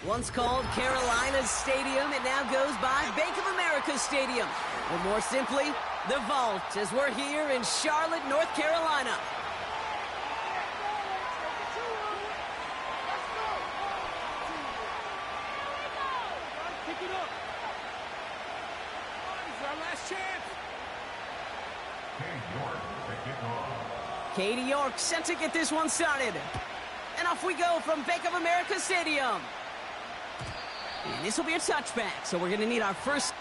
Once called Carolina's Stadium, it now goes by Bank of America Stadium. Or more simply, the Vault, as we're here in Charlotte, North Carolina. Pick it up. This is our last chance. Katie York set to get this one started. And off we go from Bank of America Stadium. And this will be a touchback, so we're going to need our first...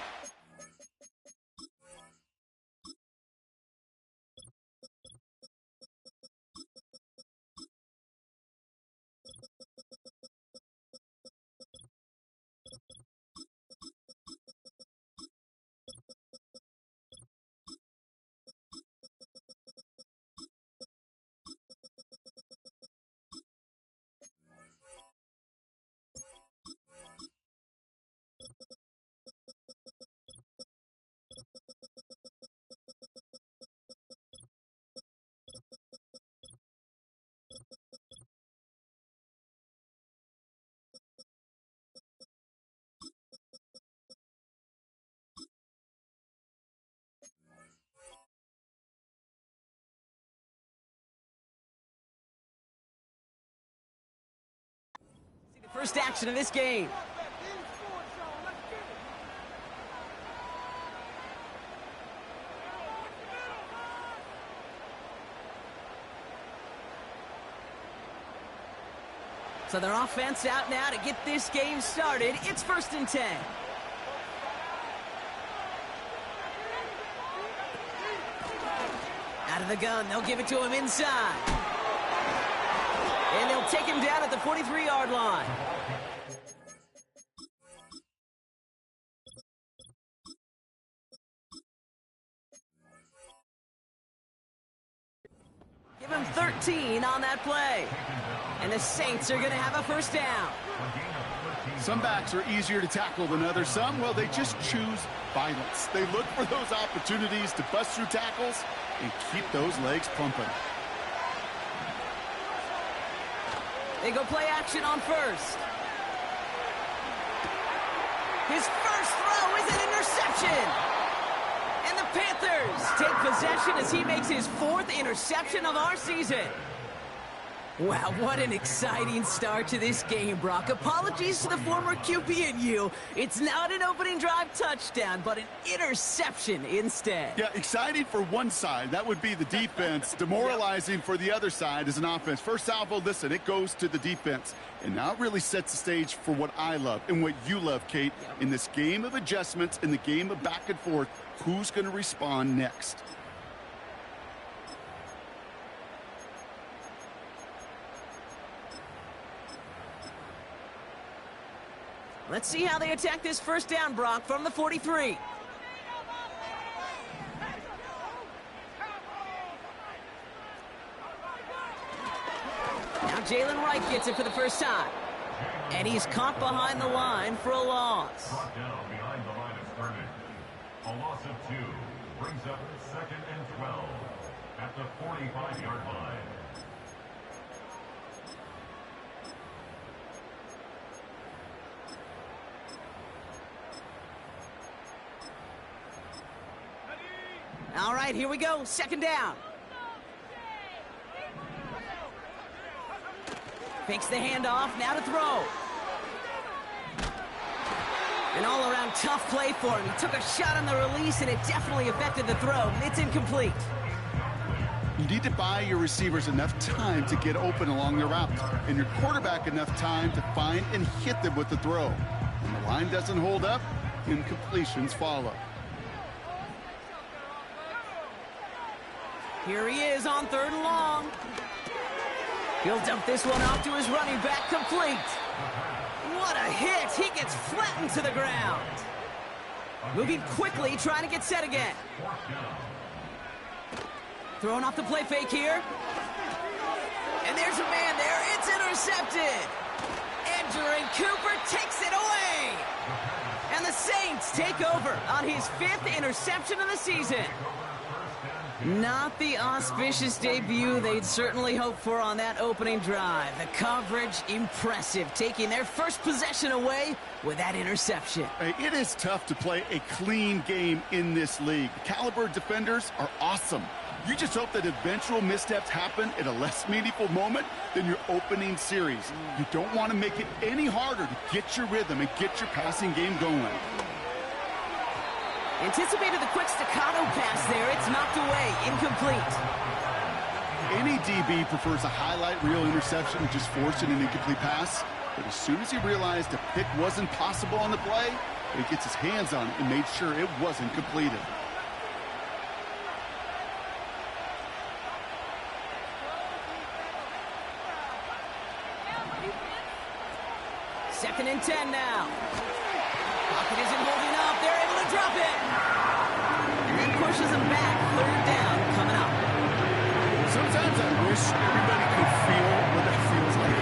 First action of this game. So their offense out now to get this game started. It's 1st and 10. Out of the gun, they'll give it to him inside. And they'll take him down at the 43-yard line. Give him 13 on that play. And the Saints are going to have a first down. Some backs are easier to tackle than others. Some, well, they just choose violence. They look for those opportunities to bust through tackles and keep those legs pumping. They go play action on first. His first throw is an interception. And the Panthers take possession as he makes his 4th interception of our season. Wow, what an exciting start to this game, Brock. Apologies to the former QB and you. It's not an opening drive touchdown, but an interception instead. Yeah, exciting for one side. That would be the defense. Demoralizing for the other side as an offense. First salvo, listen, it goes to the defense. And now it really sets the stage for what I love and what you love, Kate. In this game of adjustments, in the game of back and forth, who's going to respond next? Let's see how they attack this first down, Brock, from the 43. Now Jalen Wright gets it for the first time. And he's caught behind the line for a loss. Brought down behind the line of scrimmage. A loss of 2 brings up 2nd and 12 at the 45-yard line. All right, here we go. 2nd down. Fakes the handoff, now to throw. An all-around tough play for him. He took a shot on the release, and it definitely affected the throw. It's incomplete. You need to buy your receivers enough time to get open along their route, and your quarterback enough time to find and hit them with the throw. When the line doesn't hold up, incompletions follow. Here he is on 3rd and long. He'll dump this one off to his running back, complete. What a hit. He gets flattened to the ground. Moving quickly, trying to get set again. Throwing off the play fake here. And there's a man there. It's intercepted. Edgerrin Cooper takes it away. And the Saints take over on his 5th interception of the season. Not the auspicious debut they'd certainly hoped for on that opening drive. The coverage, impressive, taking their first possession away with that interception. Hey, it is tough to play a clean game in this league. The caliber defenders are awesome. You just hope that eventual missteps happen at a less meaningful moment than your opening series. You don't want to make it any harder to get your rhythm and get your passing game going. Anticipated the quick staccato pass there. It's knocked away. Incomplete. Any DB prefers a highlight reel interception and just forcing an incomplete pass. But as soon as he realized a pick wasn't possible on the play, he gets his hands on it and made sure it wasn't completed. Second and 10 now. Pocket isn't holding up. They're able to drop it. And that pushes them back. Third down coming up. Sometimes I wish everybody could feel what that feels like.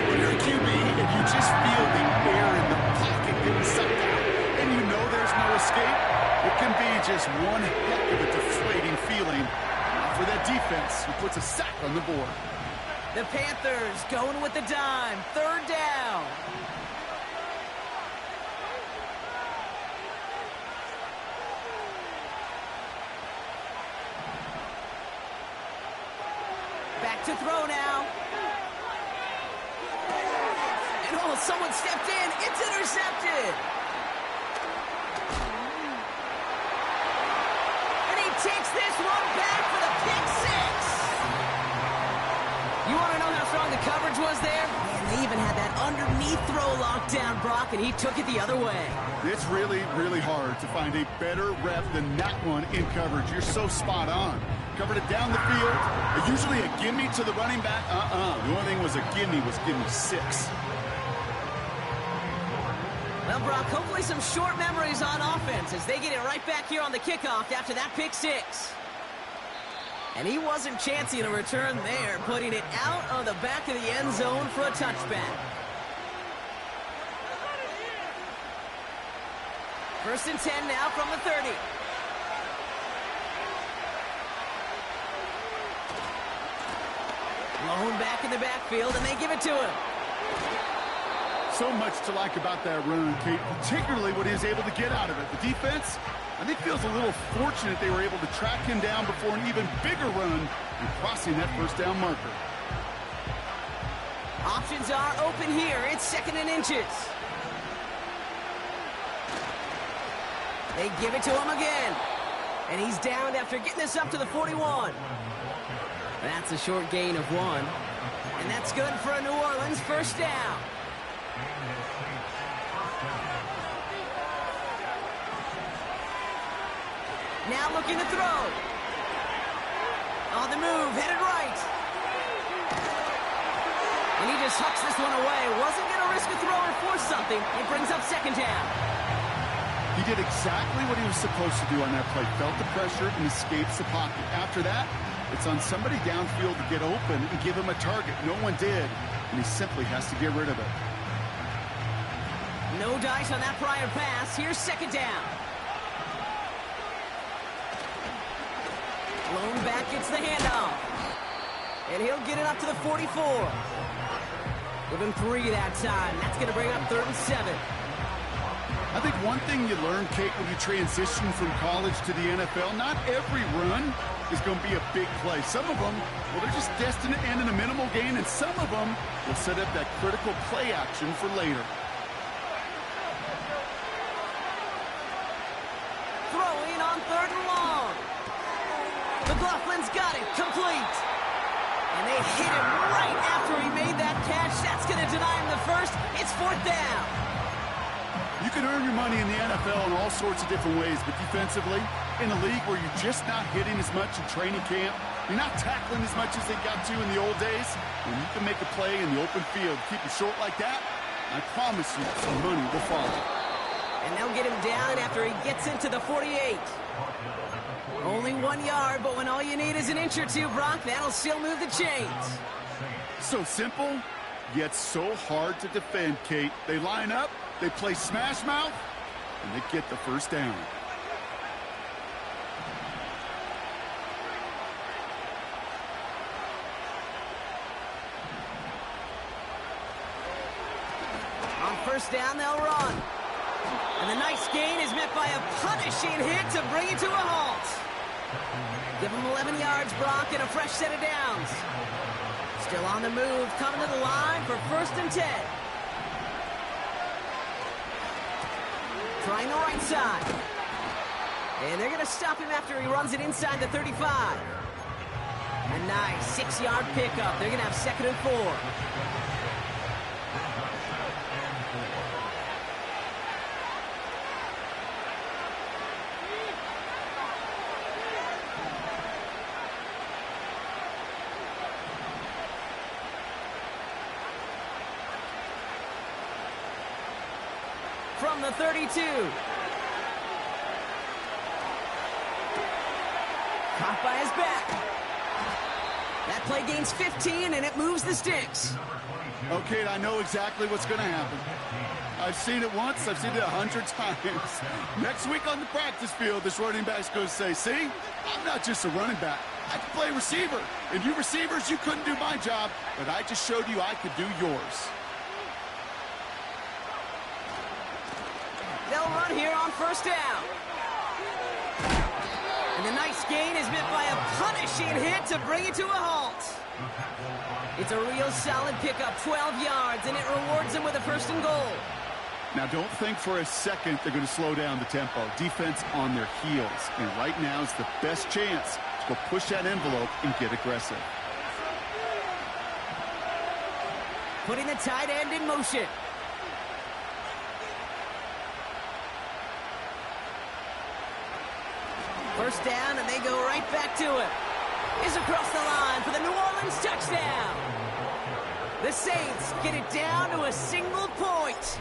When you're a QB and you just feel the air in the pocket getting sucked out and you know there's no escape, it can be just one heck of a deflating feeling for that defense who puts a sack on the board. The Panthers going with the dime. Third down. Back to throw now. And oh, someone stepped in. It's intercepted. And he takes this one back for the pick six. You want to know how strong the coverage was there? And they even had that underneath throw locked down, Brock, and he took it the other way. It's really, really hard to find a better rep than that one in coverage. You're so spot on. Covered it down the field. Usually a gimme to the running back. The only thing was a gimme was gimme 6. Well, Brock, hopefully some short memories on offense as they get it right back here on the kickoff after that pick six. And he wasn't chancing a return there, putting it out on the back of the end zone for a touchback. First and 10 now from the 30. Blown back in the backfield, and they give it to him. So much to like about that run, Kate, particularly what he was able to get out of it. The defense, I think, feels a little fortunate they were able to track him down before an even bigger run and crossing that first down marker. Options are open here. It's second and inches. They give it to him again. And he's down after getting this up to the 41. That's a short gain of 1. And that's good for a New Orleans first down. Now looking to throw. On the move, headed right. And he just hucks this one away. Wasn't going to risk a throw or force something. It brings up second down. He did exactly what he was supposed to do on that play. Felt the pressure and escapes the pocket. After that, it's on somebody downfield to get open and give him a target. No one did, and he simply has to get rid of it. No dice on that prior pass. Here's second down. Blown back gets the handoff. And he'll get it up to the 44. Give him 3 that time. That's going to bring up 3rd and 7. I think one thing you learn, Kate, when you transition from college to the NFL, not every run is going to be a big play. Some of them, well, they're just destined to end in a minimal gain, and some of them will set up that critical play action for later. Throwing on 3rd and long. McLaughlin's got it, complete. And they hit him right after he made that catch. That's going to deny him the first. It's 4th down. You can earn your money in the NFL in all sorts of different ways, but defensively, in a league where you're just not hitting as much in training camp, you're not tackling as much as they got to in the old days, when you can make a play in the open field, keep it short like that, I promise you some money will follow. And they'll get him down after he gets into the 48. Only 1 yard, but when all you need is an inch or two, Brock, that'll still move the chains. So simple, yet so hard to defend, Kate. They line up, they play smash mouth, and they get the first down. first down, they'll run. And the nice gain is met by a punishing hit to bring it to a halt. Give him 11 yards, Brock, and a fresh set of downs. Still on the move, coming to the line for 1st and 10. Trying the right side. And they're going to stop him after he runs it inside the 35. A nice 6-yard pickup. They're going to have 2nd and 4. From the 32. Caught by his back. That play gains 15, and it moves the sticks. Okay, I know exactly what's going to happen. I've seen it once. I've seen it 100 times. Next week on the practice field, this running back's going to say, see, I'm not just a running back. I can play receiver. And you receivers, you couldn't do my job, but I just showed you I could do yours. They'll run here on 1st down. And the nice gain is met by a punishing hit to bring it to a halt. It's a real solid pickup, 12 yards, and it rewards them with a 1st and goal. Now, don't think for a second they're going to slow down the tempo. Defense on their heels. And right now is the best chance to go push that envelope and get aggressive. Putting the tight end in motion. First down, and they go right back to it. Is across the line for the New Orleans touchdown. The Saints get it down to a single point.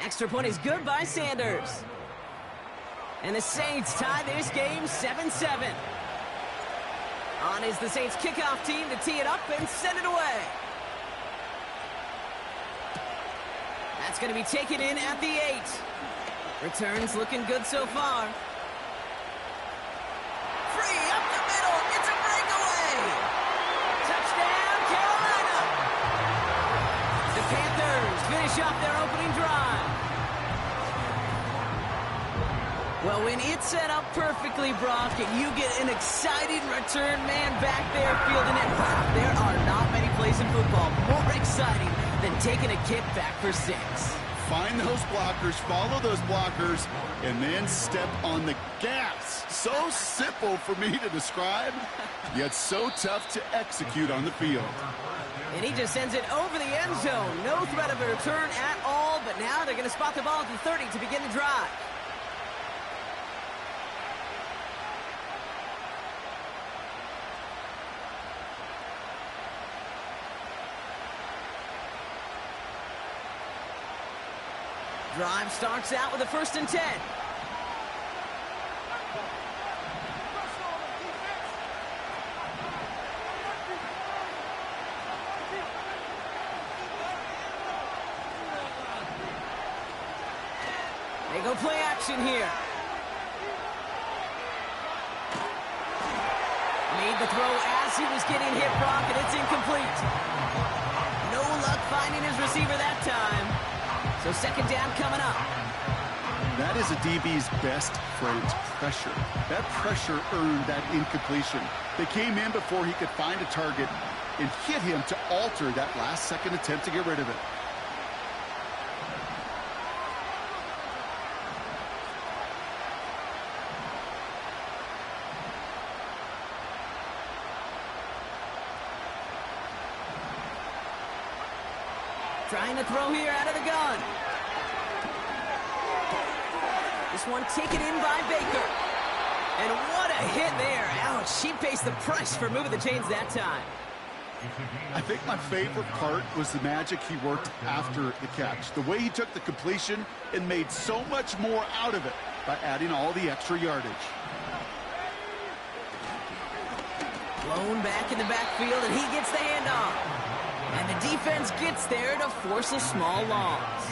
Extra point is good by Sanders. And the Saints tie this game 7-7. On is the Saints kickoff team to tee it up and send it away. That's going to be taken in at the 8. Returns looking good so far. Free up the middle. It's a breakaway. Touchdown, Carolina. The Panthers finish off their opening drive. Well, when it's set up perfectly, Brock, and you get an exciting return man back there fielding it, wow, there are not many plays in football more exciting than taking a kick back for 6. Find those blockers, follow those blockers, and then step on the gas. So simple for me to describe, yet so tough to execute on the field. And he just sends it over the end zone. No threat of a return at all, but now they're going to spot the ball at the 30 to begin the drive. Drive starts out with a 1st and 10. They go play action here. Made the throw as he was getting hit, Brock, and it's incomplete. No luck finding his receiver that time. So 2nd down coming up. That is a DB's best friend, pressure. That pressure earned that incompletion. They came in before he could find a target and hit him to alter that last-second attempt to get rid of it. Trying to throw here out of the gun. This one taken in by Baker. And what a hit there. Ouch, she pays the price for moving the chains that time. I think my favorite part was the magic he worked after the catch. The way he took the completion and made so much more out of it by adding all the extra yardage. Blown back in the backfield, and he gets the handoff. And the defense gets there to force a small loss.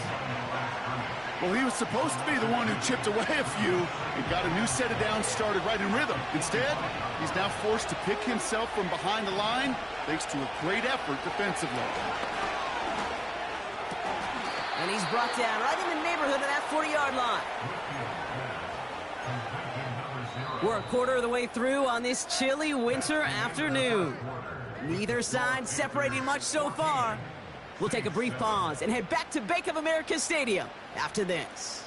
Well, he was supposed to be the one who chipped away a few and got a new set of downs started right in rhythm. Instead, he's now forced to pick himself from behind the line thanks to a great effort defensively. And he's brought down right in the neighborhood of that 40-yard line. We're a quarter of the way through on this chilly winter afternoon. Neither side separating much so far. We'll take a brief pause and head back to Bank of America Stadium after this.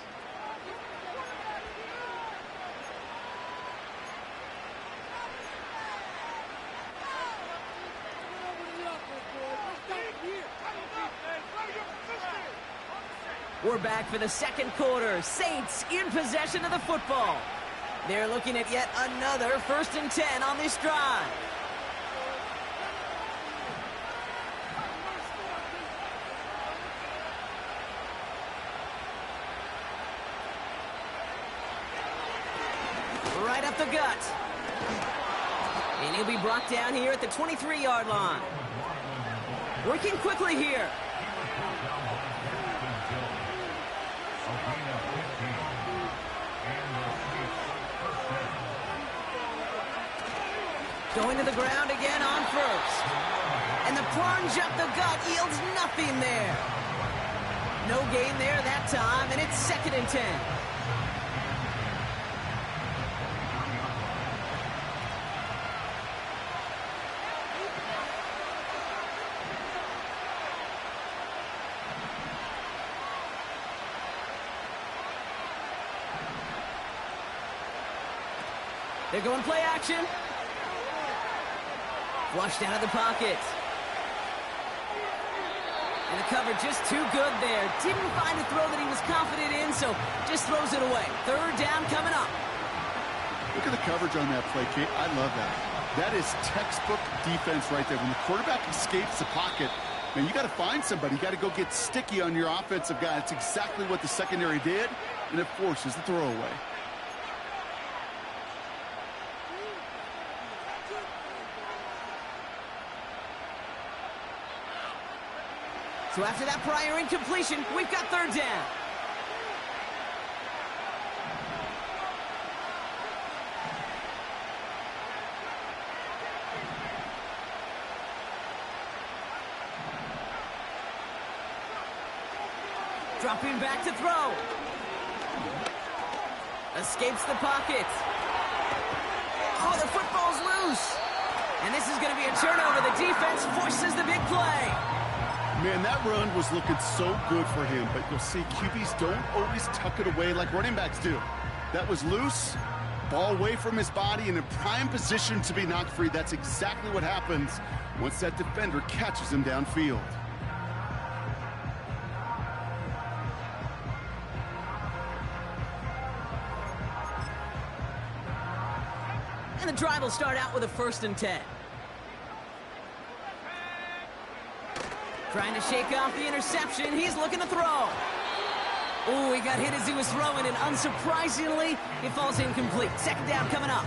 We're back for the second quarter. Saints in possession of the football. They're looking at yet another 1st and 10 on this drive. Right up the gut. And he'll be brought down here at the 23-yard line. Working quickly here. Going to the ground again on 1st. And the plunge up the gut yields nothing there. No gain there that time, and it's 2nd and 10. They're going play action. Flushed out of the pocket. And the cover just too good there. Didn't find a throw that he was confident in, so just throws it away. 3rd down coming up. Look at the coverage on that play, Kate. I love that. That is textbook defense right there. When the quarterback escapes the pocket, man, you got to find somebody. You got to go get sticky on your offensive guy. It's exactly what the secondary did, and it forces the throwaway. So after that prior incompletion, we've got 3rd down. Dropping back to throw. Escapes the pocket. Oh, the football's loose. And this is going to be a turnover. The defense forces the big play. Man, that run was looking so good for him, but you'll see QBs don't always tuck it away like running backs do. That was loose, ball away from his body, and in prime position to be knocked free. That's exactly what happens once that defender catches him downfield. And the drive will start out with a 1st and 10. Trying to shake off the interception. He's looking to throw. Oh, he got hit as he was throwing, and unsurprisingly, it falls incomplete. 2nd down coming up.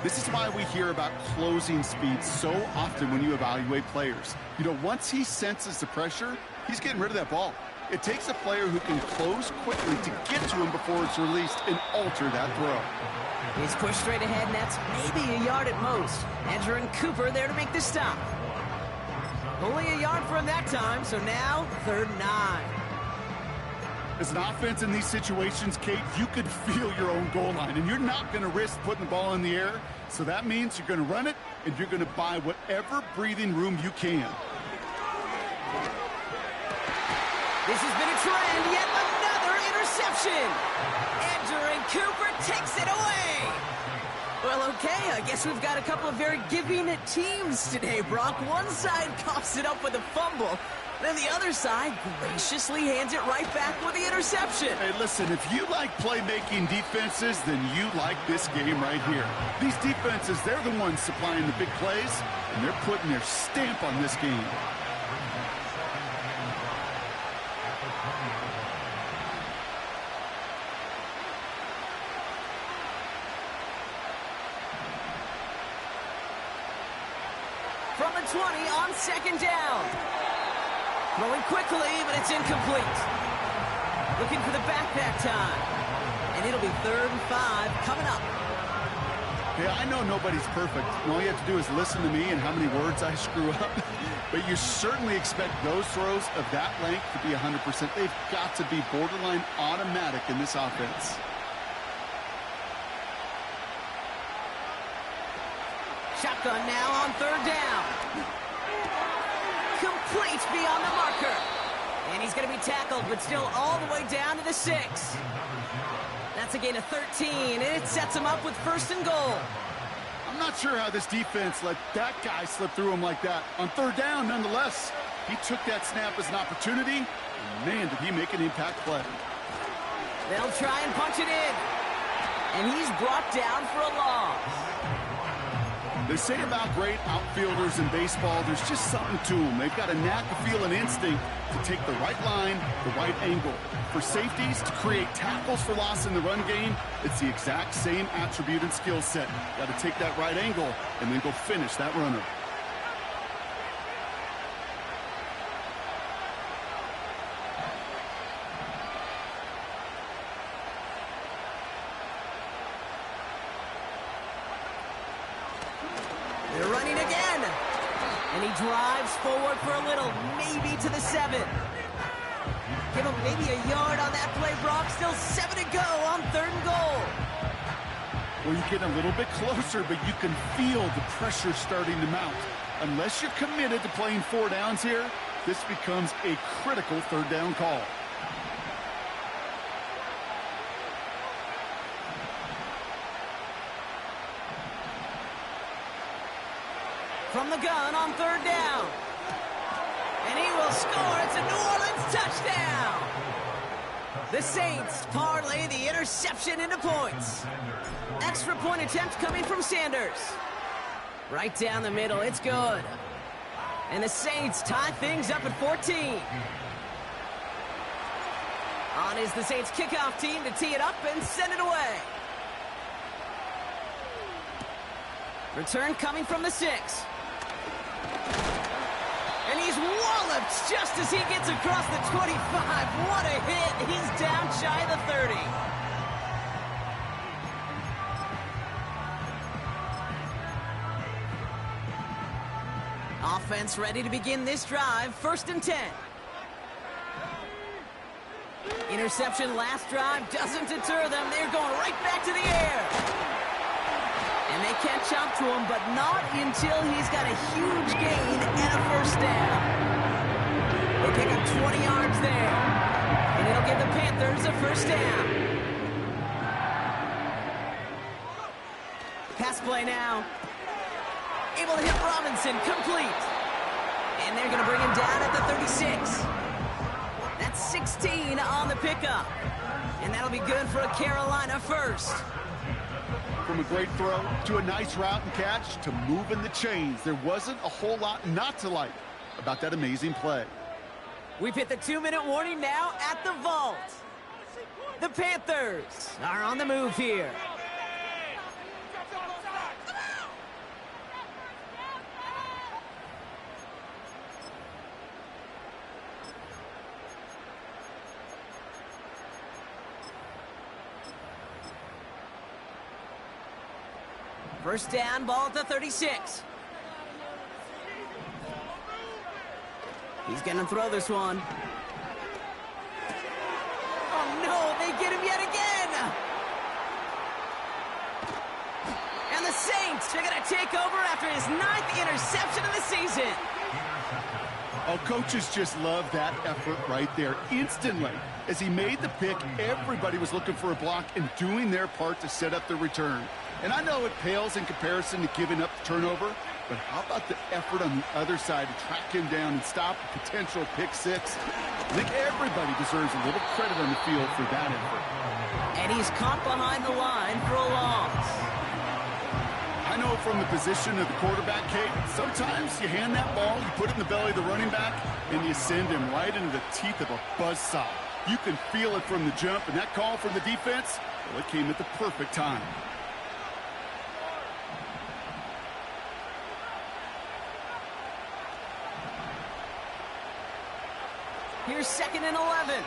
This is why we hear about closing speed so often when you evaluate players. You know, once he senses the pressure, he's getting rid of that ball. It takes a player who can close quickly to get to him before it's released and alter that throw. He's pushed straight ahead, and that's maybe a yard at most. Edger and Cooper there to make the stop. Only a yard for him that time, so now 3rd and 9. As an offense in these situations, Kate, you could feel your own goal line, and you're not going to risk putting the ball in the air. So that means you're going to run it, and you're going to buy whatever breathing room you can. This has been a trend, yet another interception. Edger and Cooper takes it away. Well, okay, I guess we've got a couple of very giving teams today, Brock. One side coughs it up with a fumble, then the other side graciously hands it right back with the interception. Hey, listen, if you like playmaking defenses, then you like this game right here. These defenses, they're the ones supplying the big plays, and they're putting their stamp on this game. From the 20 on 2nd down. Throwing quickly, but it's incomplete. Looking for the back that time. And it'll be 3rd and 5 coming up. Hey, I know nobody's perfect, and all you have to do is listen to me and how many words I screw up. But you certainly expect those throws of that length to be 100%. They've got to be borderline automatic in this offense. Shotgun now on third down. Complete beyond the marker. And he's going to be tackled, but still all the way down to the 6. That's a gain of 13, and it sets him up with 1st and goal. I'm not sure how this defense let that guy slip through him like that. On third down, nonetheless, he took that snap as an opportunity. And man, did he make an impact play. They'll try and punch it in. And he's brought down for a loss. They say about great outfielders in baseball, there's just something to them. They've got a knack, a feel, and instinct to take the right line, the right angle. For safeties, to create tackles for loss in the run game, it's the exact same attribute and skill set. Got to take that right angle and then go finish that runner. They're running again. And he drives forward for a little, maybe to the 7. Give him maybe a yard on that play, Brock. Still 7 to go on 3rd and goal. Well, you get a little bit closer, but you can feel the pressure starting to mount. Unless you're committed to playing 4 downs here, this becomes a critical 3rd down call. From the gun on 3rd down. And he will score. It's a New Orleans touchdown. The Saints parlay the interception into points. Extra point attempt coming from Sanders. Right down the middle. It's good. And the Saints tie things up at 14. On is the Saints kickoff team to tee it up and send it away. Return coming from the 6. And he's walloped just as he gets across the 25. What a hit. He's down shy of the 30. Offense ready to begin this drive. 1st and 10. Interception last drive doesn't deter them. They're going right back to the air. And they catch up to him, but not until he's got a huge gain and a 1st down. They pick up 20 yards there. And it'll give the Panthers a 1st down. Pass play now. Able to hit Robinson, complete. And they're going to bring him down at the 36. That's 16 on the pickup. And that'll be good for a Carolina 1st. From a great throw to a nice route and catch to moving the chains. There wasn't a whole lot not to like about that amazing play. We've hit the 2-minute warning now at the vault. The Panthers are on the move here. First down, ball at the 36. He's going to throw this one. Oh, no, they get him yet again. And the Saints are going to take over after his 9th interception of the season. Oh, coaches just love that effort right there. Instantly, as he made the pick, everybody was looking for a block and doing their part to set up the return. And I know it pales in comparison to giving up the turnover, but how about the effort on the other side to track him down and stop a potential pick 6? I think everybody deserves a little credit on the field for that effort. And he's caught behind the line for a loss. I know from the position of the quarterback, Kate, sometimes you hand that ball, you put it in the belly of the running back, and you send him right into the teeth of a buzzsaw. You can feel it from the jump, and that call from the defense, well, it came at the perfect time. Here's 2nd and 11.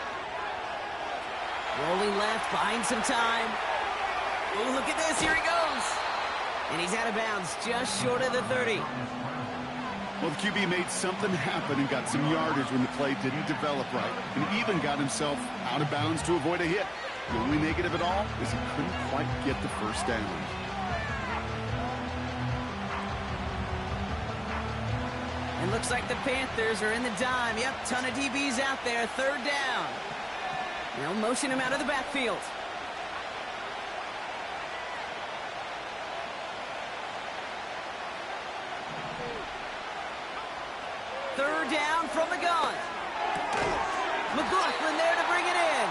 Rolling left, buying some time. Ooh, look at this, here he goes. And he's out of bounds, just short of the 30. Well, the QB made something happen and got some yardage when the play didn't develop right, and even got himself out of bounds to avoid a hit. The only negative at all is he couldn't quite get the first down. And looks like the Panthers are in the dime. Yep, ton of DBs out there. Third down. They'll motion him out of the backfield. Third down from the gun. McLaughlin there to bring it in.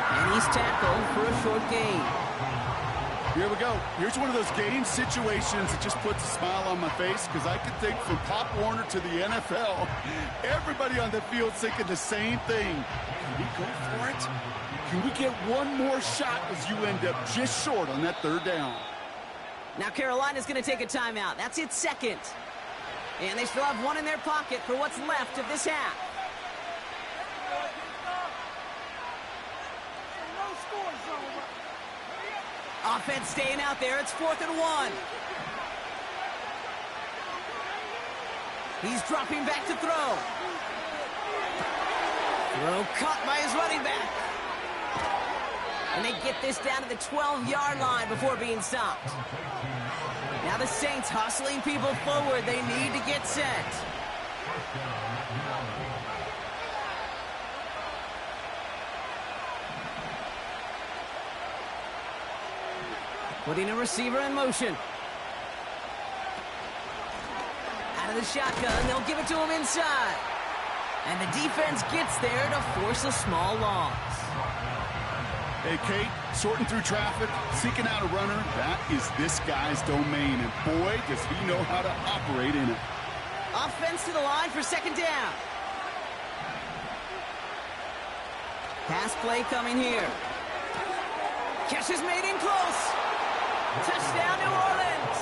And he's tackled for a short gain. Here we go. Here's one of those game situations that just puts a smile on my face, because I can think from Pop Warner to the NFL, everybody on the field thinking the same thing. Can we go for it? Can we get one more shot as you end up just short on that third down? Now Carolina's going to take a timeout. That's its second. And they still have one in their pocket for what's left of this half. Offense staying out there. It's 4th and 1. He's dropping back to throw. Throw caught by his running back. And they get this down to the 12-yard line before being stopped. Now the Saints hustling people forward. They need to get set. Putting a receiver in motion. Out of the shotgun, they'll give it to him inside. And the defense gets there to force a small loss. Hey, Kate, sorting through traffic, seeking out a runner, that is this guy's domain. And boy, does he know how to operate in it. Offense to the line for second down. Pass play coming here. Catch is made in close. Touchdown, New Orleans.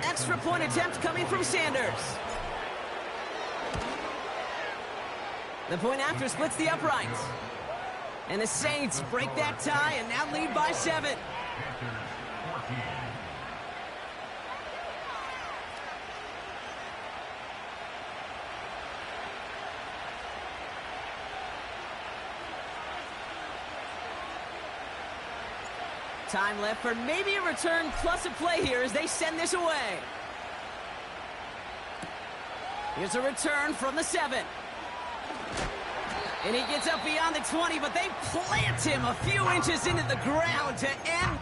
Extra point attempt coming from Sanders. The point after splits the uprights. And the Saints break that tie and now lead by 7. Time left for maybe a return plus a play here as they send this away. Here's a return from the 7. And he gets up beyond the 20, but they plant him a few inches into the ground to end.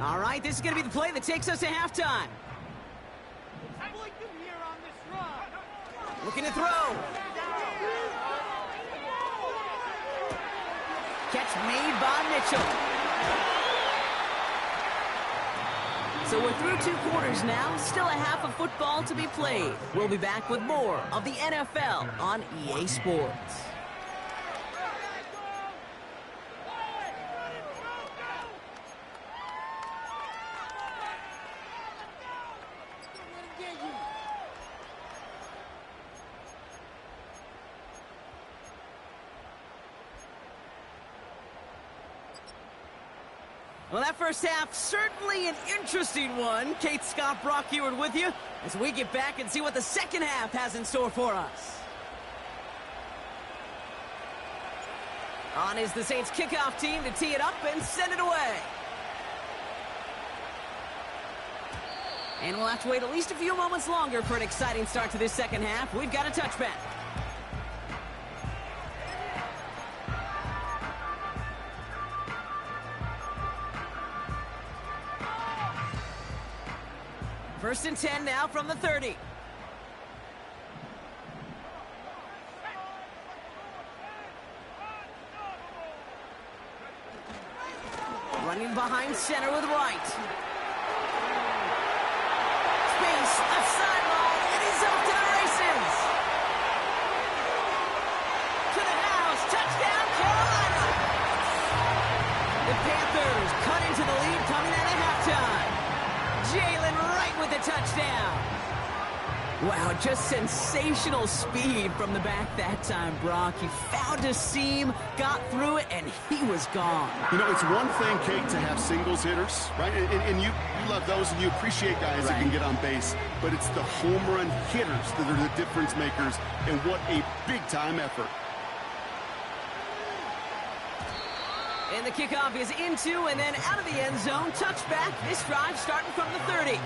All right, this is going to be the play that takes us to halftime. Looking to throw. Catch made by Mitchell. So we're through 2 quarters now. Still a half of football to be played. We'll be back with more of the NFL on EA Sports. Well, that first half, certainly an interesting one. Kate, Scott, Brock here with you as we get back and see what the second half has in store for us. On is the Saints kickoff team to tee it up and send it away. And we'll have to wait at least a few moments longer for an exciting start to this second half. We've got a touchback. First and 10 now from the 30. Running behind center with Wright. Space, left sideline, and he's off to the races. To the house, touchdown, Carolina. The Panthers cut into the lead coming out of halftime. Jalen Wright with the touchdown. Wow, just sensational speed from the back that time, Brock. He found a seam, got through it, and he was gone. You know, it's one thing, Kate, to have singles hitters, right? And you love those, and you appreciate guys that can get on base. But it's the home run hitters that are the difference makers, and what a big-time effort. And the kickoff is into and then out of the end zone. Touchback, this drive starting from the 30.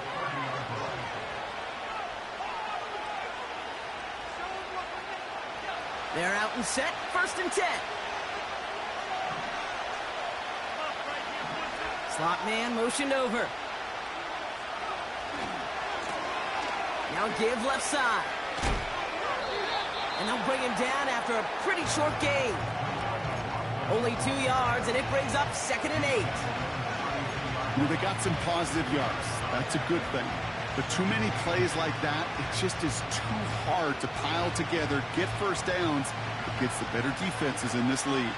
They're out and set, first and 10. Slot man motioned over. Now give left side. And they'll bring him down after a pretty short gain. Only 2 yards, and it brings up 2nd and 8. Well, they got some positive yards. That's a good thing. But too many plays like that, it just is too hard to pile together, get first downs against the better defenses in this league.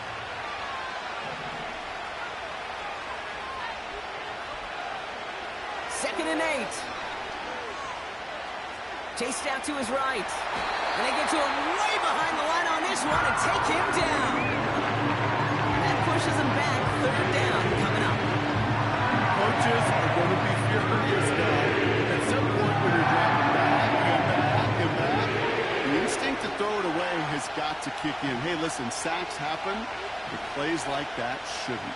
Second and 8. Chased out to his right. And they get to him way behind the line on this one and take him down. That pushes him back. 3rd down coming up. Coaches are going to be furious now. At some point when you're dropping back and back, the instinct to throw it away has got to kick in. Hey, listen, sacks happen, but plays like that shouldn't.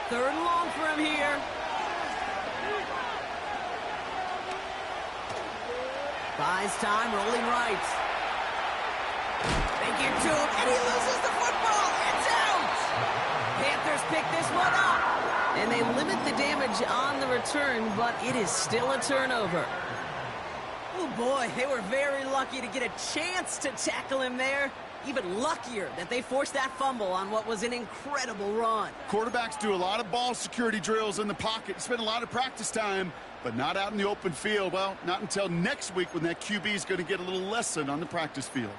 Third and long for him here. Buys time, rolling right. They get to him, and he loses the football. It's out! Panthers pick this one up. And they limit the damage on the return, but it is still a turnover. Oh, boy, they were very lucky to get a chance to tackle him there. Even luckier that they forced that fumble on what was an incredible run. Quarterbacks do a lot of ball security drills in the pocket, spend a lot of practice time, but not out in the open field. Well, not until next week when that QB is going to get a little lesson on the practice field.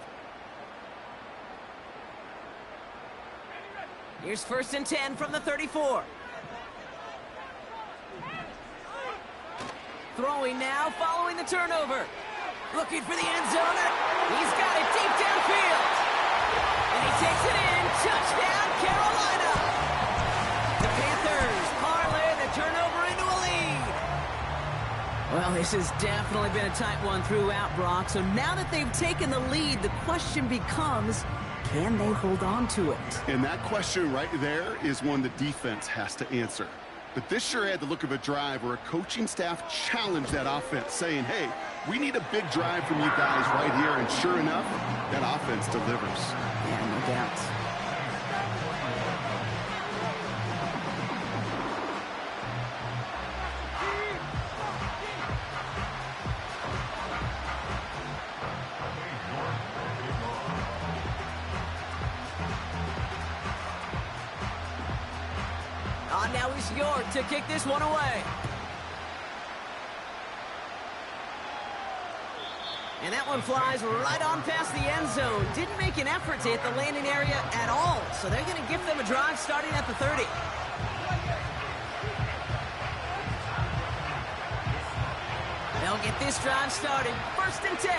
Here's 1st and 10 from the 34. Throwing now, following the turnover. Looking for the end zone. He's got it deep downfield. And he takes it in. Touchdown, Carolina. The Panthers parlay the turnover into a lead. Well, this has definitely been a tight one throughout, Brock. So now that they've taken the lead, the question becomes, can they hold on to it? And that question right there is one the defense has to answer. But this sure had the look of a drive where a coaching staff challenged that offense, saying, hey, we need a big drive from you guys right here. And sure enough, that offense delivers. Yeah, no doubt. Now it's York to kick this one away. And that one flies right on past the end zone. Didn't make an effort to hit the landing area at all. So they're going to give them a drive starting at the 30. They'll get this drive started. 1st and 10.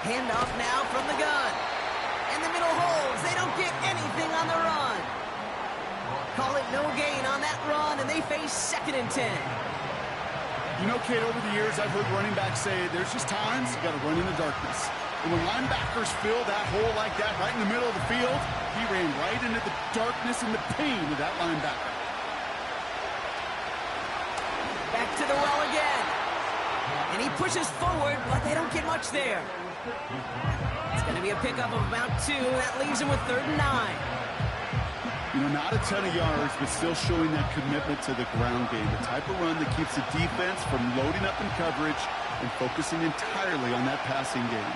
Handoff now from the gun. And the middle holds. They don't get anything on the run. Call it no gain on that run, and they face 2nd and 10. You know, Kate, over the years, I've heard running backs say there's just times you got to run in the darkness. And when linebackers fill that hole like that right in the middle of the field, he ran right into the darkness and the pain of that linebacker. Back to the well again. And he pushes forward, but they don't get much there. It's going to be a pickup of about 2. That leaves him with 3rd and 9. You know, not a ton of yards, but still showing that commitment to the ground game. The type of run that keeps the defense from loading up in coverage and focusing entirely on that passing game.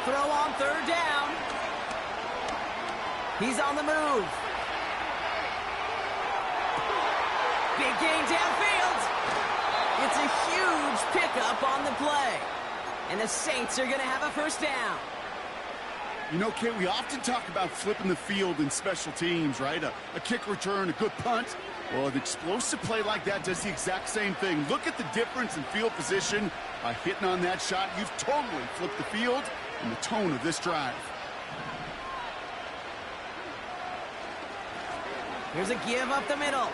Throw on 3rd down. He's on the move. Big gain downfield. It's a huge pickup on the play. And the Saints are going to have a 1st down. You know, Kate, we often talk about flipping the field in special teams, right? A kick return, a good punt. Well, an explosive play like that does the exact same thing. Look at the difference in field position. By hitting on that shot, you've totally flipped the field and the tone of this drive. Here's a give up the middle.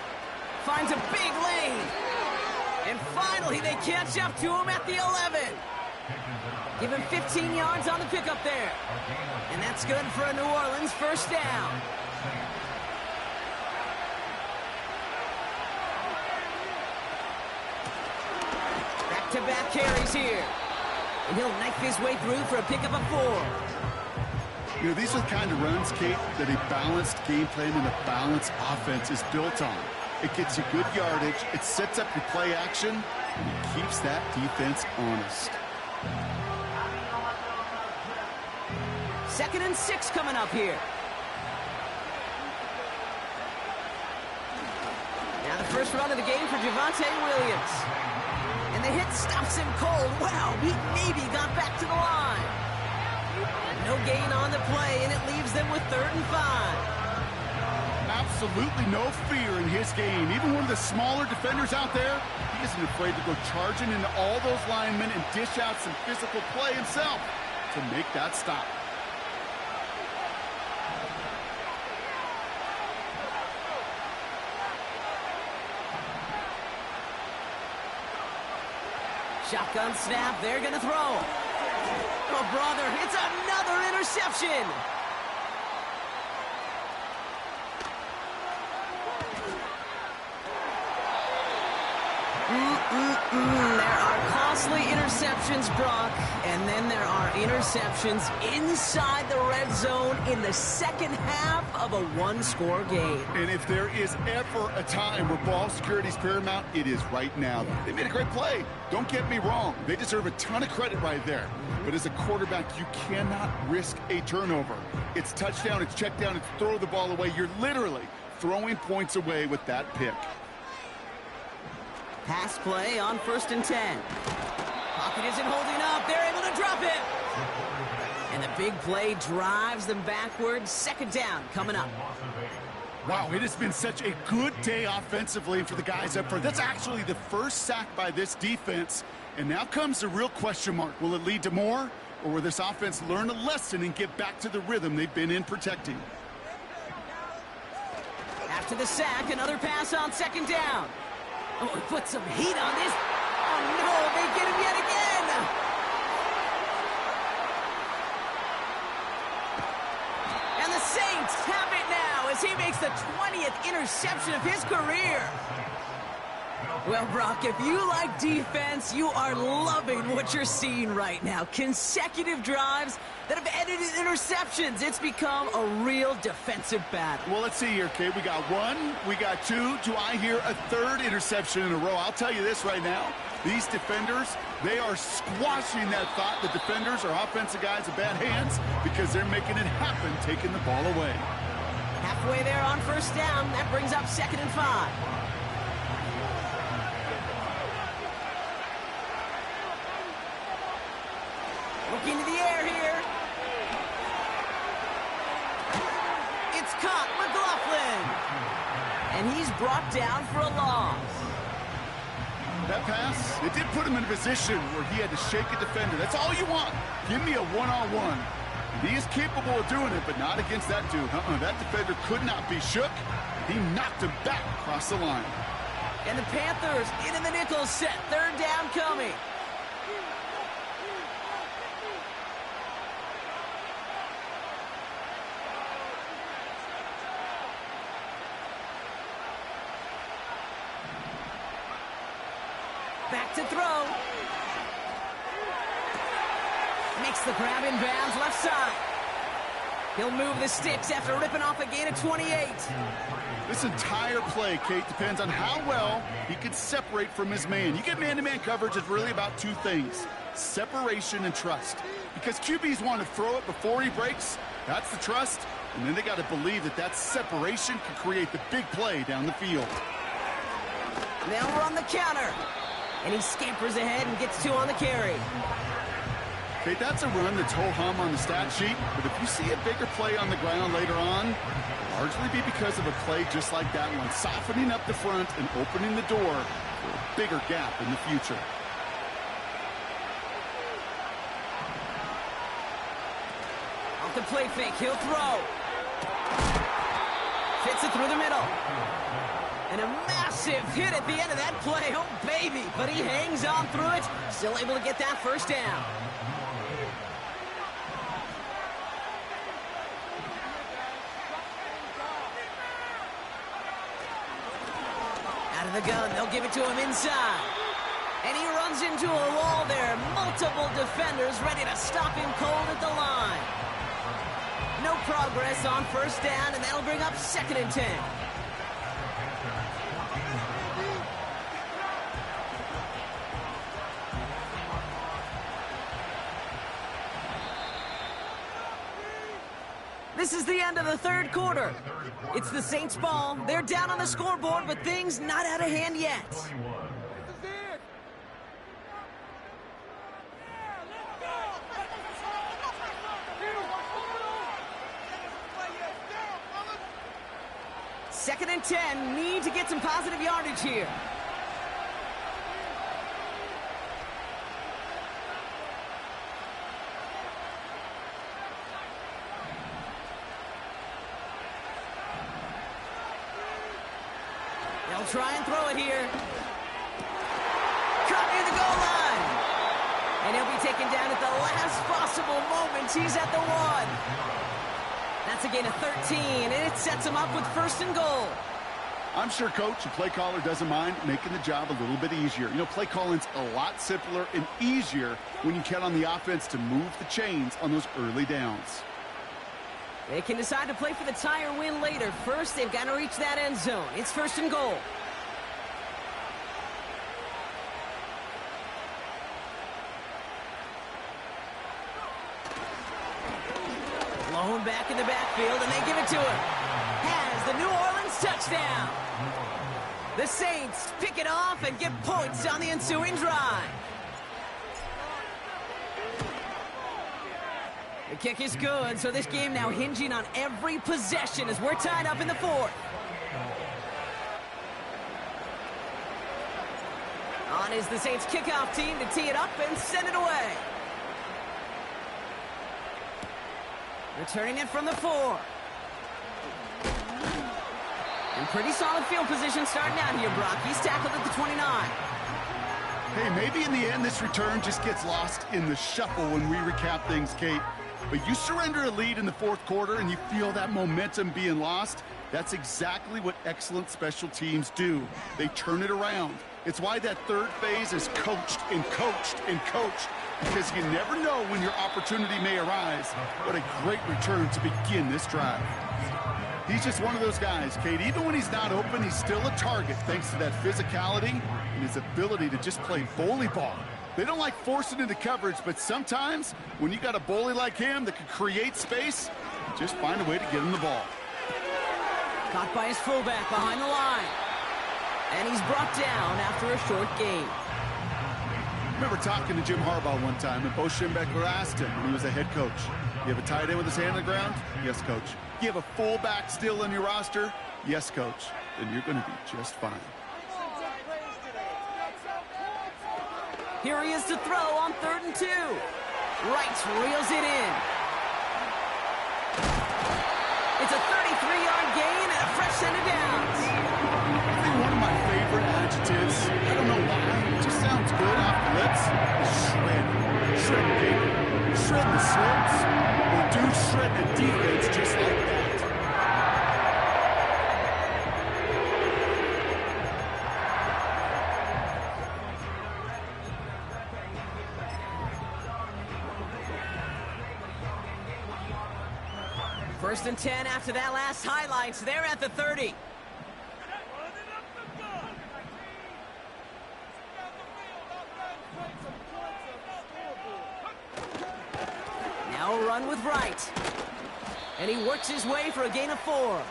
Finds a big lane. And finally, they catch up to him at the 11. Give him 15 yards on the pickup there. And that's good for a New Orleans 1st down. Back-to-back carries here. And he'll knife his way through for a pickup of 4. You know, these are the kind of runs, Kate, that a balanced game plan and a balanced offense is built on. It gets you good yardage, it sets up your play action, and it keeps that defense honest. 2nd and 6 coming up here. Now the first run of the game for Javonte Williams. And the hit stops him cold. Wow, he maybe got back to the line. No gain on the play, and it leaves them with 3rd and 5. Absolutely no fear in his game. Even one of the smaller defenders out there, he isn't afraid to go charging into all those linemen and dish out some physical play himself to make that stop. Shotgun snap, they're going to throw. Oh, brother, it's another interception. There are costly interceptions, Brock, and then there are interceptions inside the red zone in the 2nd half of a 1-score game. And if there is ever a time where ball security is paramount, it is right now. They made a great play. Don't get me wrong. They deserve a ton of credit right there. But as a quarterback, you cannot risk a turnover. It's touchdown, it's check down, it's throw the ball away. You're literally throwing points away with that pick. Pass play on 1st and 10. Pocket isn't holding up. They're able to drop it. And the big play drives them backwards. 2nd down coming up. Wow, it has been such a good day offensively for the guys up front. That's actually the first sack by this defense. And now comes the real question mark. Will it lead to more? Or will this offense learn a lesson and get back to the rhythm they've been in protecting? After the sack, another pass on 2nd down. Oh, he put some heat on this. Oh, no, they get him yet again. And the Saints have it now as he makes the 20th interception of his career. Well, Brock, if you like defense, you are loving what you're seeing right now. Consecutive drives that have ended in interceptions. It's become a real defensive battle. Well, let's see here, Kate. We got 1, we got 2. Do I hear a 3rd interception in a row? I'll tell you this right now. These defenders, they are squashing that thought the defenders are offensive guys in bad hands because they're making it happen, taking the ball away. Halfway there on 1st down. That brings up 2nd and 5. Looking to the air here. It's caught, McLaughlin. And he's brought down for a loss. That pass, it did put him in a position where he had to shake a defender. That's all you want. Give me a one-on-one. He is capable of doing it, but not against that dude. That defender could not be shook. He knocked him back across the line. And the Panthers into the nickel set. Third down coming. Back to throw. Makes the grab in bounds left side. He'll move the sticks after ripping off a gain of 28. This entire play, Kate, depends on how well he can separate from his man. You get man-to-man coverage, it's really about two things: separation and trust. Because QBs want to throw it before he breaks. That's the trust. And then they got to believe that that separation can create the big play down the field. They'll run the counter. And he scampers ahead and gets 2 on the carry. Okay, that's a run that's ho-hum on the stat sheet, but if you see a bigger play on the ground later on, it'll largely be because of a play just like that one, softening up the front and opening the door for a bigger gap in the future. Off the play fake, he'll throw. Fits it through the middle. And a massive hit at the end of that play. Oh, baby. But he hangs on through it. Still able to get that first down. Out of the gun. They'll give it to him inside. And he runs into a wall there. Multiple defenders ready to stop him cold at the line. No progress on first down, and that'll bring up 2nd and 10. This is the end of the third quarter. It's the Saints' ball. They're down on the scoreboard, but things not out of hand yet. Second and 10. Need to get some positive yardage here. They'll try and throw it here. Caught near the goal line. And he'll be taken down at the last possible moment. He's at the 1. That's a gain of 13, and it sets him up with 1st and goal. I'm sure Coach, the play caller, doesn't mind making the job a little bit easier. You know, play calling's a lot simpler and easier when you count on the offense to move the chains on those early downs. They can decide to play for the tie or win later. First, they've got to reach that end zone. It's 1st and goal. Blown back in the backfield, and they give it to him. Has the New Orleans touchdown. The Saints pick it off and get points on the ensuing drive. The kick is good, so this game now hinging on every possession as we're tied up in the 4th. On is the Saints kickoff team to tee it up and send it away. Returning it from the 4. And pretty solid field position starting out here, Brock. He's tackled at the 29. Hey, maybe in the end this return just gets lost in the shuffle when we recap things, Kate. But you surrender a lead in the 4th quarter and you feel that momentum being lost. That's exactly what excellent special teams do. They turn it around. It's why that 3rd phase is coached and coached and coached, because you never know when your opportunity may arise. What a great return to begin this drive. He's just one of those guys, Kate. Even when he's not open, he's still a target thanks to that physicality and his ability to just play bully ball. They don't like forcing into coverage, but sometimes when you got a bully like him that can create space, just find a way to get him the ball. Caught by his fullback behind the line. And he's brought down after a short gain. I remember talking to Jim Harbaugh one time, and Bo Schembechler asked him when he was a head coach, you have a tight end with his hand on the ground? Yes, coach. You have a fullback still in your roster? Yes, coach. Then you're going to be just fine. Here he is to throw on 3rd and 2. Wright reels it in. It's a 33-yard gain and a fresh set of downs. I think one of my favorite adjectives, I don't know why, it just sounds good off the lips, is shred. Shred the paper. Shred the slips. Or dude shred the defense just like that. First and 10 after that last highlights. They're at the 30. Now a run with Wright. And he works his way for a gain of 4.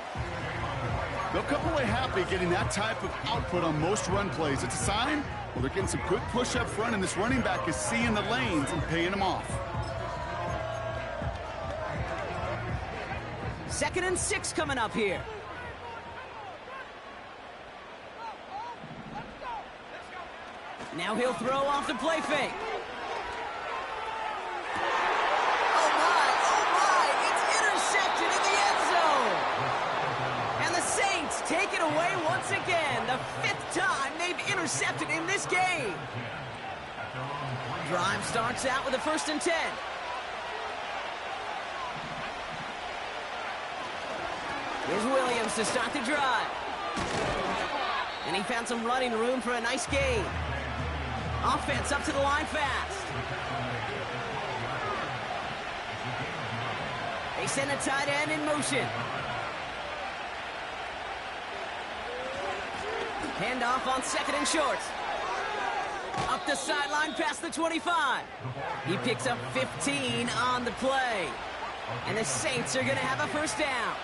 They'll come away happy getting that type of output on most run plays. It's a sign, well, they're getting some good push up front, and this running back is seeing the lanes and paying them off. 2nd and 6 coming up here. Now he'll throw off the play fake. Oh my, it's intercepted in the end zone. And the Saints take it away once again, the 5th time they've intercepted in this game. Drive starts out with a 1st and 10. Here's Williams to start the drive. And he found some running room for a nice gain. Offense up to the line fast. They send a tight end in motion. Handoff on 2nd and short. Up the sideline past the 25. He picks up 15 on the play. And the Saints are going to have a 1st down.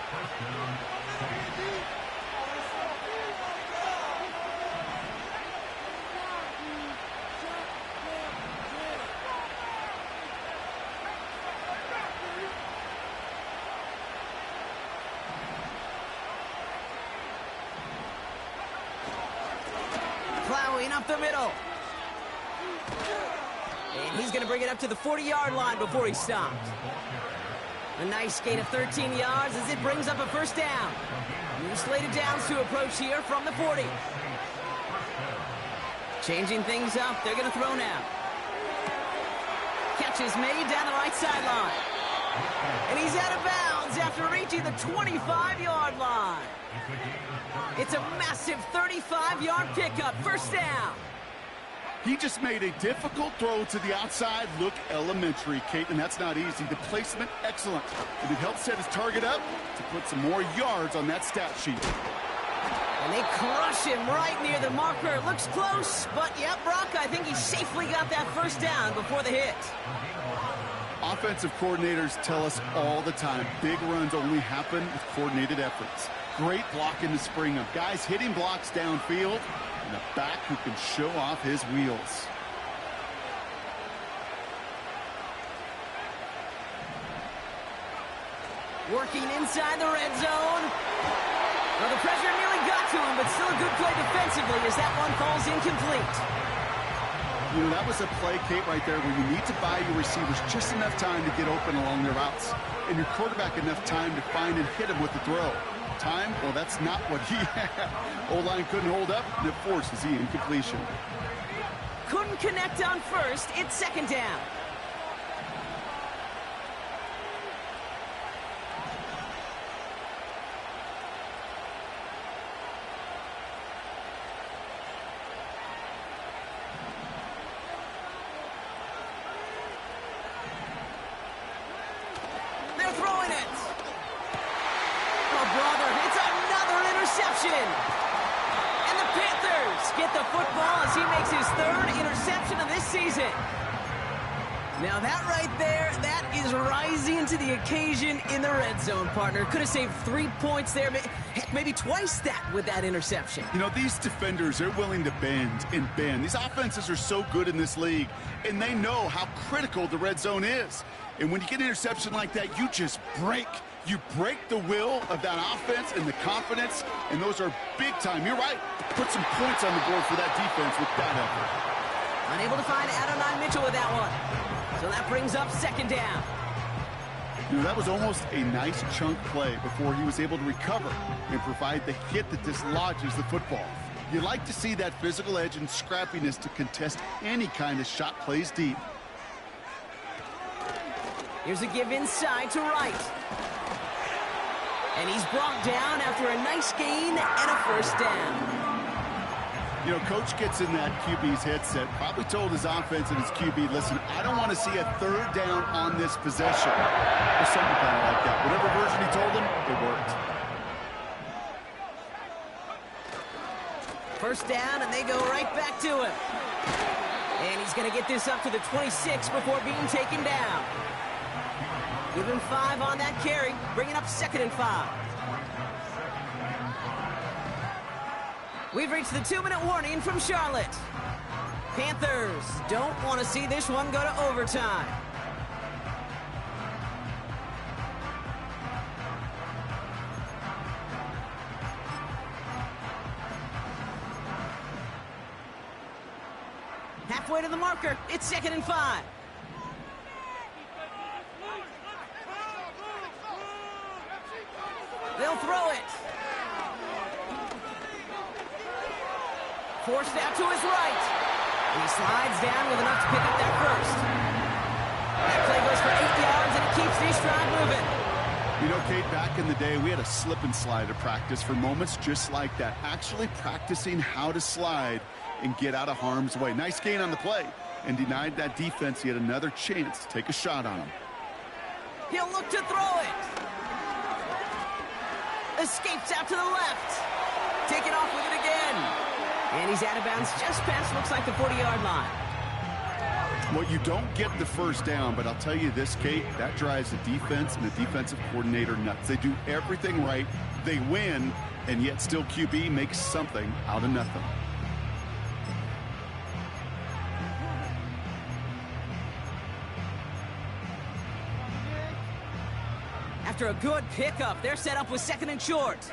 Plowing up the middle. And he's going to bring it up to the 40-yard line before he stopped. A nice gain of 13 yards as it brings up a 1st down. New slated downs to approach here from the 40. Changing things up, they're going to throw now. Catch is made down the right sideline. And he's out of bounds after reaching the 25-yard line. It's a massive 35-yard pickup, 1st down. He just made a difficult throw to the outside. Look elementary, Kate, and that's not easy. The placement, excellent. And it helped set his target up to put some more yards on that stat sheet. And they crush him right near the marker. It looks close, but yep, Brock, I think he safely got that 1st down before the hit. Offensive coordinators tell us all the time, big runs only happen with coordinated efforts. Great block in the spring of guys hitting blocks downfield, and a back who can show off his wheels. Working inside the red zone. Well, the pressure nearly got to him, but still a good play defensively as that one falls incomplete. You know, that was a play, Kate, right there where you need to buy your receivers just enough time to get open along their routes, and your quarterback enough time to find and hit him with the throw. Time? Well, that's not what he had. O-line couldn't hold up, and it forces the incompletion. Couldn't connect on 1st. It's 2nd down. They're throwing it. Oh, brother, it's another interception. And the Panthers get the football as he makes his 3rd interception of this season. Now that right there, that is rising to the occasion in the red zone, partner. Could have saved 3 points there, heck, maybe twice that with that interception. You know, these defenders, they're willing to bend and bend. These offenses are so good in this league, and they know how critical the red zone is. And when you get an interception like that, you just break. You break the will of that offense and the confidence, and those are big time. You're right. Put some points on the board for that defense with that effort. Unable to find Adonai Mitchell with that one. So that brings up second down. You know, that was almost a nice chunk play before he was able to recover and provide the hit that dislodges the football. You like to see that physical edge and scrappiness to contest any kind of shot plays deep. Here's a give inside to Wright. And he's brought down after a nice gain and a first down. You know, coach gets in that QB's headset, probably told his offense and his QB, listen, I don't want to see a third down on this possession. Or something kind of like that. Whatever version he told him, it worked. First down, and they go right back to him. And he's going to get this up to the 26 before being taken down. Give him 5 on that carry, bringing up 2nd and 5. We've reached the 2-minute warning from Charlotte. Panthers don't want to see this one go to overtime. Halfway to the marker, it's 2nd and 5. They'll throw it. Forced out to his right. He slides down with enough to pick up that first. That play goes for 8 yards, and it keeps this drive moving. You know, Kate, back in the day, we had a slip and slide at practice for moments just like that. Actually practicing how to slide and get out of harm's way. Nice gain on the play, and denied that defense yet another chance to take a shot on him. He'll look to throw it. Escapes out to the left. Taken off with it again. And he's out of bounds just past, looks like, the 40-yard line. Well, you don't get the first down, but I'll tell you this, Kate, that drives the defense and the defensive coordinator nuts. They do everything right. They win, and yet still QB makes something out of nothing. After a good pickup, they're set up with 2nd and short.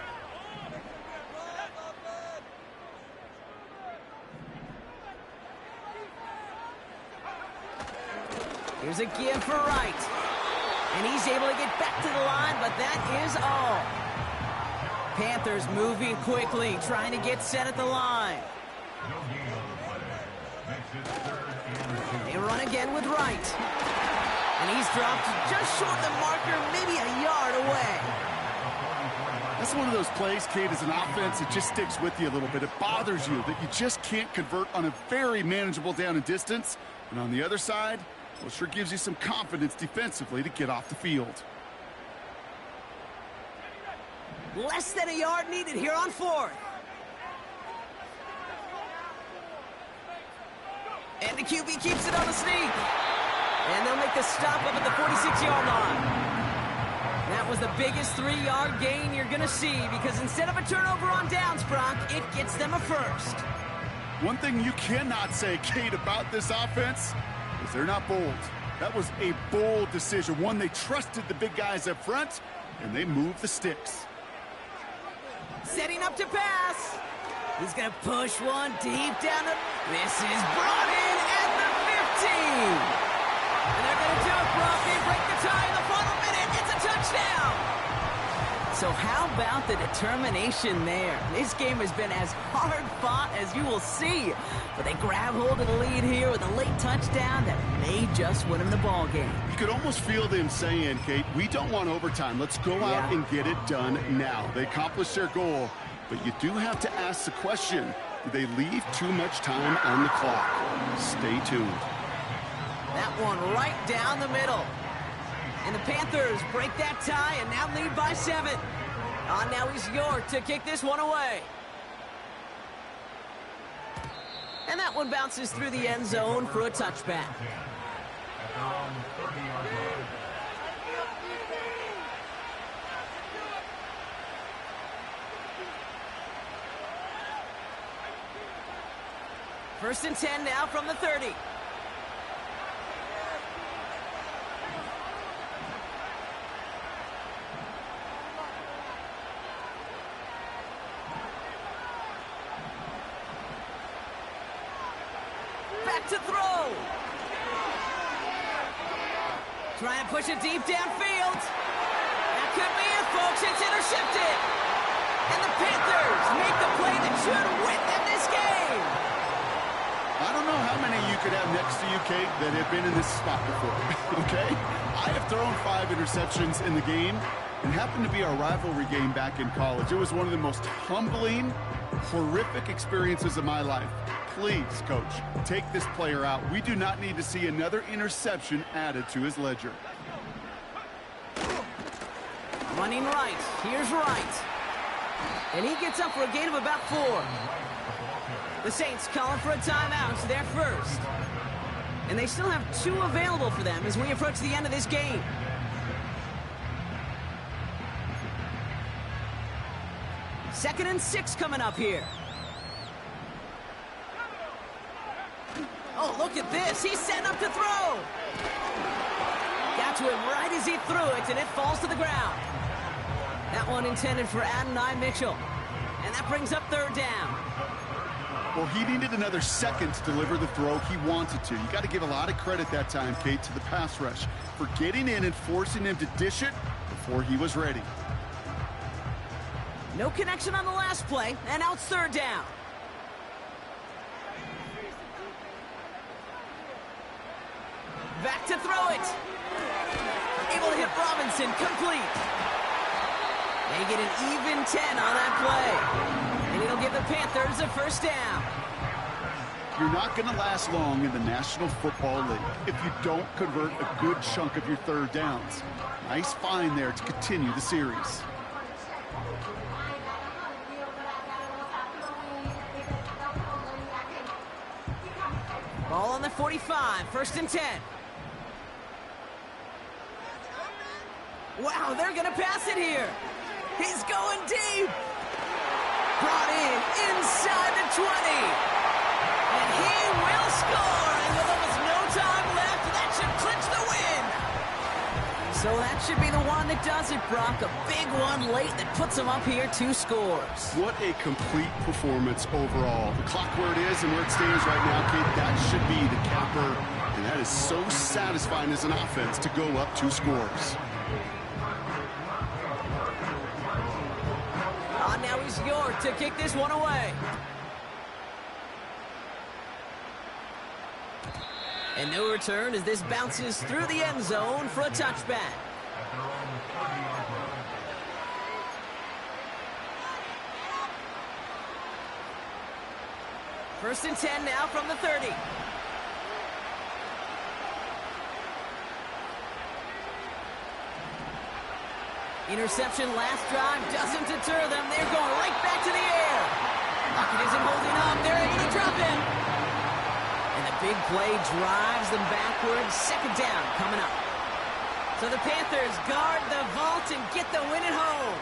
Here's a give for Wright. And he's able to get back to the line, but that is all. Panthers moving quickly, trying to get set at the line. They run again with Wright. And he's dropped just short of the marker, maybe a yard away. That's one of those plays, Kate, as an offense, it just sticks with you a little bit. It bothers you that you just can't convert on a very manageable down and distance. And on the other side, well, it sure gives you some confidence defensively to get off the field. Less than a yard needed here on 4th. And the QB keeps it on the sneak. And they'll make the stop up at the 46-yard line. That was the biggest 3-yard gain you're going to see because instead of a turnover on downs, Brock, it gets them a first. One thing you cannot say, Kate, about this offense is they're not bold. That was a bold decision, one they trusted the big guys up front, and they moved the sticks. Setting up to pass. He's going to push one deep down the... This is brought in at the 15. And they're going to do it, Brock. They break the tie in the final minute. It's a touchdown. So how about the determination there? This game has been as hard fought as you will see. But they grab hold of the lead here with a late touchdown that may just win them the ball game. You could almost feel them saying, Kate, we don't want overtime. Let's go out and get it done now. They accomplished their goal, but you do have to ask the question, did they leave too much time on the clock? Stay tuned. That one right down the middle. And the Panthers break that tie and now lead by 7. On now is York to kick this one away. And that one bounces through the end zone for a touchback. First and 10 now from the 30. back to throw. Trying to push it deep downfield. That could be it, folks. It's intercepted. And the Panthers make the play that should win them this game. I don't know how many you could have next to you, Kate, that have been in this spot before, okay? I have thrown 5 interceptions in the game. It happened to be our rivalry game back in college. It was one of the most humbling, horrific experiences of my life. Please, Coach, take this player out. We do not need to see another interception added to his ledger. Running right. Here's Wright. And he gets up for a gain of about 4. The Saints calling for a timeout, so they're first. And they still have 2 available for them as we approach the end of this game. Second and 6 coming up here. Oh, look at this. He's setting up to throw. Got to him right as he threw it, and it falls to the ground. That one intended for Adonai Mitchell. And that brings up 3rd down. Well, he needed another second to deliver the throw he wanted to. You got to give a lot of credit that time, Kate, to the pass rush for getting in and forcing him to dish it before he was ready. No connection on the last play, and now it's 3rd down. Back to throw it. Able to hit Robinson, complete. They get an even 10 on that play. And it'll give the Panthers a 1st down. You're not going to last long in the National Football League if you don't convert a good chunk of your 3rd downs. Nice find there to continue the series. Ball on the 45, 1st and 10. Wow, they're going to pass it here. He's going deep. Brought in inside the 20. And he will score. And with almost no time left, that should clinch the win. So that should be the one that does it, Brock. A big one late that puts them up here 2 scores. What a complete performance overall. The clock where it is and where it stands right now, Kate, that should be the capper. And that is so satisfying as an offense to go up 2 scores. Now he's York to kick this one away. And no return as this bounces through the end zone for a touchback. First and 10 now from the 30. Interception last drive doesn't deter them. They're going right back to the air. Lockett isn't holding up. They're able to drop him. And the big play drives them backwards. 2nd down coming up. So the Panthers guard the vault and get the win at home.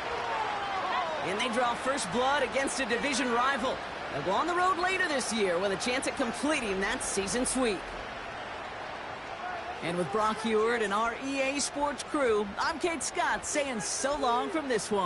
And they draw first blood against a division rival. They'll go on the road later this year with a chance at completing that season sweep. And with Brock Heward and our EA Sports crew, I'm Kate Scott saying so long from this one.